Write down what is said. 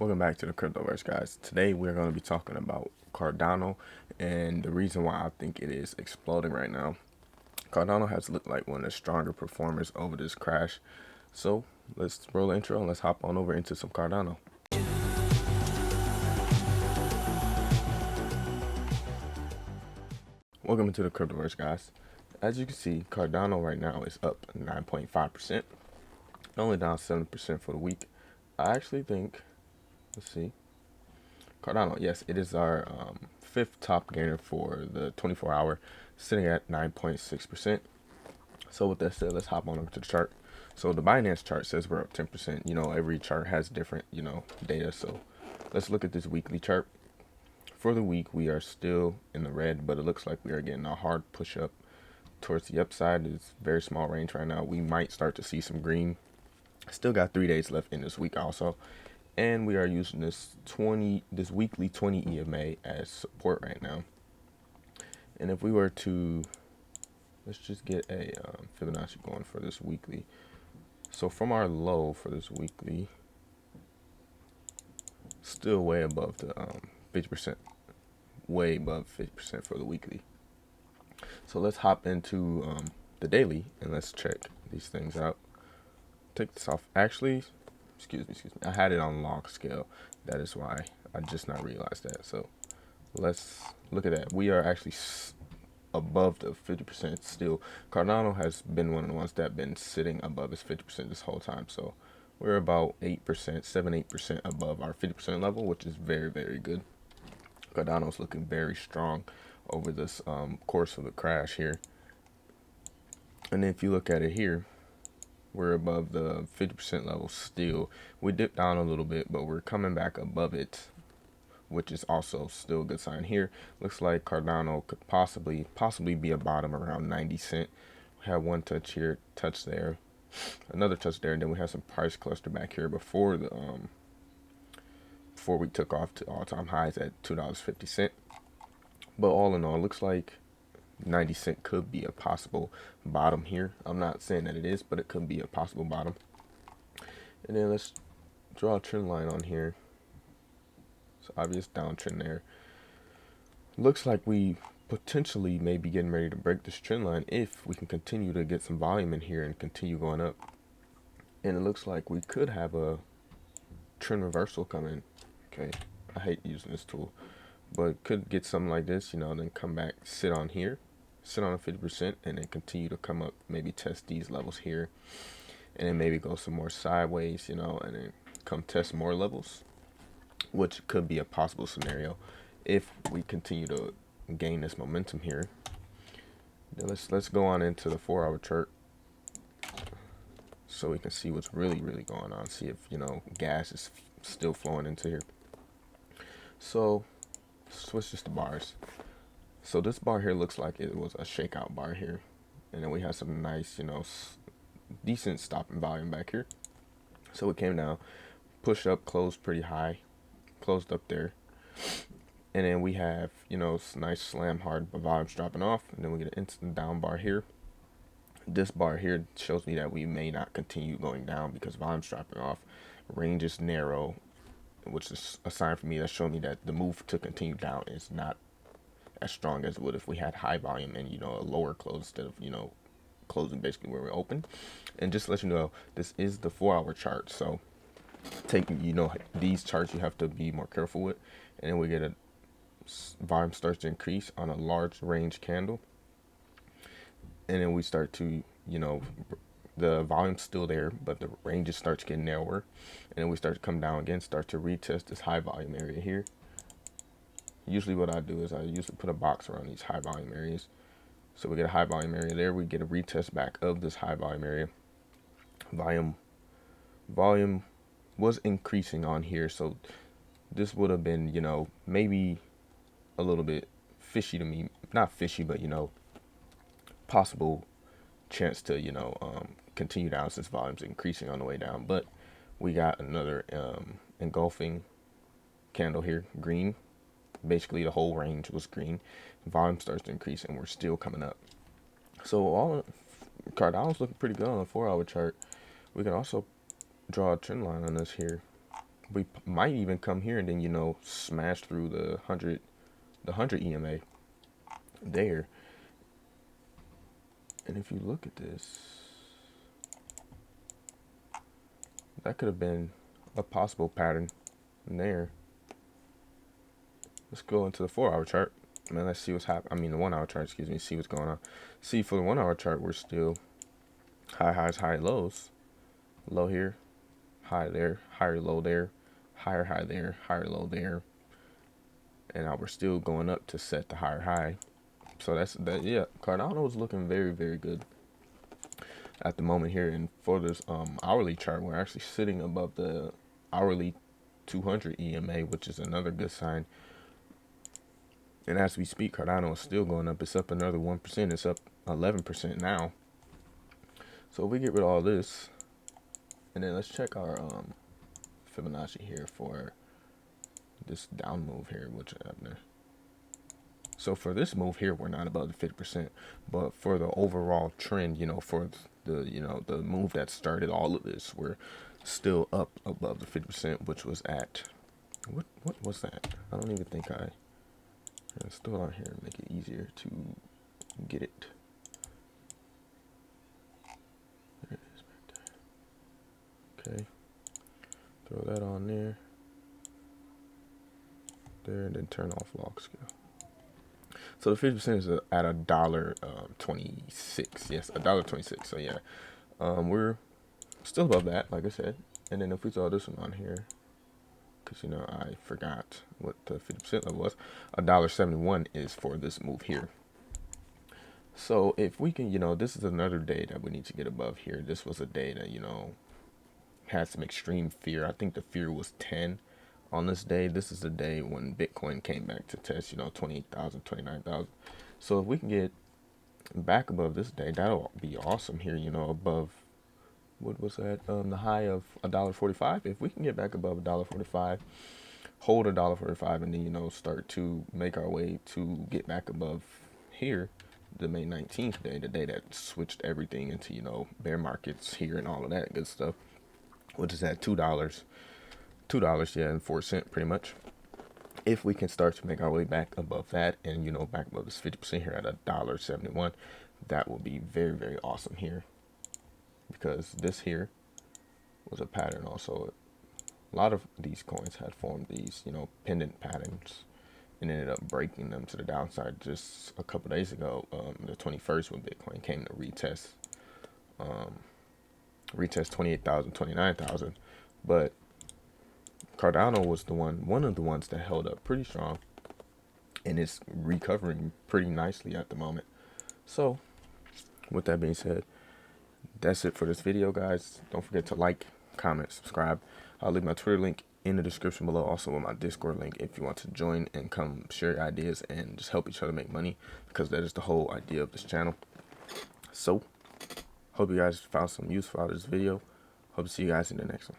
Welcome back to the Cryptoverse, guys. Today we're going to be talking about Cardano and the reason why I think it is exploding right now. Cardano has looked like one of the stronger performers over this crash. So let's roll the intro and let's hop on over into some Cardano. Welcome to the Cryptoverse, guys. As you can see, Cardano right now is up 9.5%, only down 7% for the week. I actually think, let's see, Cardano, yes, it is our fifth top gainer for the 24-hour, sitting at 9.6%. So with that said, let's hop on over to the chart. So the Binance chart says we're up 10%. Every chart has different, data. So let's look at this weekly chart. For the week, we are still in the red, but it looks like we are getting a hard push up towards the upside. It's very small range right now. We might start to see some green. Still got 3 days left in this week also. And we are using this weekly 20 EMA as support right now. And if we were to, let's just get a Fibonacci going for this weekly. So from our low for this weekly, still way above the 50%, way above 50% for the weekly. So let's hop into the daily and let's check these things out. Take this off. Actually, excuse me. I had it on log scale. That is why I just not realized that. So let's look at that. We are actually above the 50% still. Cardano has been one of the ones that have been sitting above its 50% this whole time. So we're about 8% above our 50% level, which is very, very good. Cardano's looking very strong over this course of the crash here. And if you look at it here, we're above the 50% level still. We dipped down a little bit, but we're coming back above it, which is also still a good sign here. Looks like Cardano could possibly be a bottom around 90 cents. We have one touch here, touch there, another touch there, and then we have some price cluster back here before the before we took off to all-time highs at $2.50. But all in all, looks like 90 cents could be a possible bottom here. I'm not saying that it is, but it could be a possible bottom. And then let's draw a trend line on here. So obvious downtrend there. Looks like we potentially may be getting ready to break this trend line if we can continue to get some volume in here and continue going up. And it looks like we could have a trend reversal coming. Okay, I hate using this tool, but could get something like this, then come back, sit on here, sit on a 50%, and then continue to come up, maybe test these levels here, and then maybe go some more sideways, and then come test more levels, which could be a possible scenario if we continue to gain this momentum here. Then let's go on into the 4-hour chart so we can see what's really going on, see if gas is still flowing into here. So switch just to bars. So this bar here looks like it was a shakeout bar here, and then we have some nice decent stopping volume back here. So it came down, pushed up, closed pretty high, closed up there, and then we have nice slam hard volumes dropping off, and then we get an instant down bar here. This bar here shows me that we may not continue going down because volume's dropping off, range is narrow, which is a sign for me that's showing me that the move to continue down is not as strong as it would if we had high volume and a lower close instead of closing basically where we're open. And just to let you know, this is the 4-hour chart, so these charts you have to be more careful with. And then we get a volume starts to increase on a large range candle, and then we start to the volume's still there, but the ranges starts getting narrower, and then we start to come down again, start to retest this high volume area here. Usually what I do is I usually put a box around these high volume areas. So we get a high volume area there, we get a retest back of this high volume area. Volume was increasing on here, so this would have been maybe a little bit fishy to me. Not fishy, but possible chance to continue down since volume's increasing on the way down. But we got another engulfing candle here, green. Basically the whole range was green. Volume starts to increase and we're still coming up. So Cardano's looking pretty good on the 4-hour chart. We can also draw a trend line on this here. we might even come here and then, you know, smash through the 100 EMA there. And if you look at this, that could have been a possible pattern in there. Let's go into the 4-hour chart. Man, let's see what's happening. I mean, the 1-hour chart, excuse me, see what's going on. See, for the 1-hour chart, we're still high highs, high lows. Low here, high there, higher low there, higher high there, higher low there. And now we're still going up to set the higher high. So that's that. Yeah, Cardano is looking very, very good at the moment here. And for this hourly chart, we're actually sitting above the hourly 200 EMA, which is another good sign. And as we speak, Cardano is still going up. It's up another 1%. It's up 11% now. So if we get rid of all this, and then let's check our Fibonacci here for this down move here, which happened. So for this move here, we're not above the 50%, but for the overall trend, you know, for the, you know, the move that started all of this, we're still up above the 50%, which was at, what was that? I don't even think let's throw it on here and make it easier to get it. There it is back there. Okay, throw that on there, and then turn off log scale. So the 50% is at $1.26. Yes, $1.26. So yeah, we're still above that, like I said. And then if we throw this one on here, because, you know, I forgot what the 50% level was, $1.71 is for this move here. So if we can, you know, this is another day that we need to get above here. This was a day that, you know, had some extreme fear. I think the fear was 10 on this day. This is the day when Bitcoin came back to test, you know, 28,000, 29,000. So if we can get back above this day, that'll be awesome here, you know, above, what was that, the high of $1.45. If we can get back above $1.45, hold $1.45, and then, you know, start to make our way to get back above here, the May 19th day, the day that switched everything into, you know, bear markets here and all of that good stuff, which is at $2, yeah, and 4 cents pretty much. If we can start to make our way back above that, and, you know, back above this 50% here at $1.71, that will be very, very awesome here, because this here was a pattern also. A lot of these coins had formed these, you know, pendant patterns, and ended up breaking them to the downside just a couple days ago, the 21st, when Bitcoin came to retest 28,000, 29,000. But Cardano was one of the ones that held up pretty strong, and it's recovering pretty nicely at the moment. So with that being said, that's it for this video, guys. Don't forget to like, comment, subscribe. I'll leave my Twitter link in the description below, also with my Discord link if you want to join and come share your ideas and just help each other make money, because that is the whole idea of this channel. So hope you guys found some useful out of this video. Hope to see you guys in the next one.